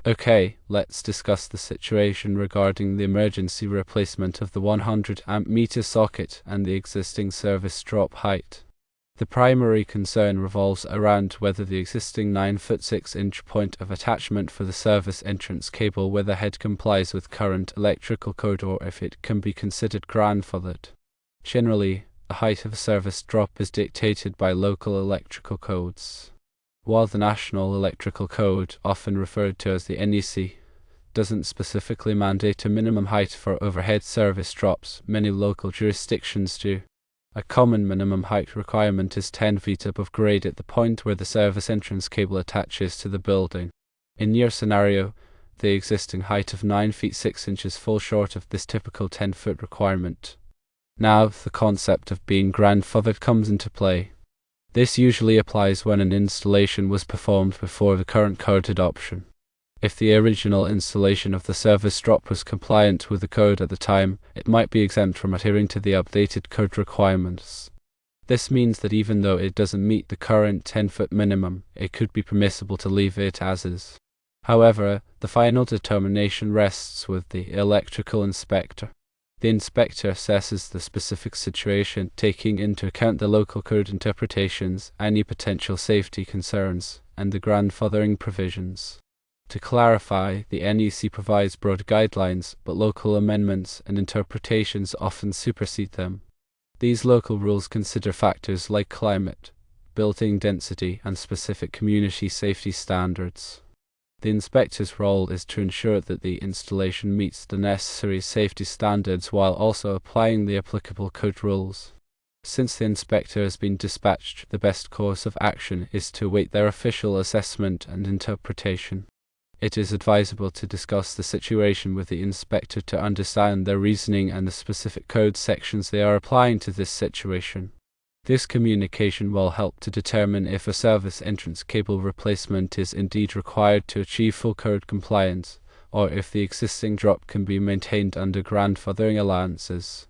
Okay, let's discuss the situation regarding the emergency replacement of the 100 amp meter socket and the existing service drop height. The primary concern revolves around whether the existing 9-foot 6-inch point of attachment for the service entrance cable weatherhead complies with current electrical code or if it can be considered grandfathered. Generally, the height of a service drop is dictated by local electrical codes. While the National Electrical Code, often referred to as the NEC, doesn't specifically mandate a minimum height for overhead service drops, many local jurisdictions do. A common minimum height requirement is 10 feet above grade at the point where the service entrance cable attaches to the building. In your scenario, the existing height of 9 feet 6 inches falls short of this typical 10-foot requirement. Now, the concept of being grandfathered comes into play. This usually applies when an installation was performed before the current code adoption. If the original installation of the service drop was compliant with the code at the time, it might be exempt from adhering to the updated code requirements. This means that even though it doesn't meet the current 10-foot minimum, it could be permissible to leave it as is. However, the final determination rests with the electrical inspector. The inspector assesses the specific situation, taking into account the local code interpretations, any potential safety concerns, and the grandfathering provisions. To clarify, the NEC provides broad guidelines, but local amendments and interpretations often supersede them. These local rules consider factors like climate, building density, and specific community safety standards. The inspector's role is to ensure that the installation meets the necessary safety standards while also applying the applicable code rules. Since the inspector has been dispatched, the best course of action is to await their official assessment and interpretation. It is advisable to discuss the situation with the inspector to understand their reasoning and the specific code sections they are applying to this situation. This communication will help to determine if a service entrance cable replacement is indeed required to achieve full code compliance, or if the existing drop can be maintained under grandfathering allowances.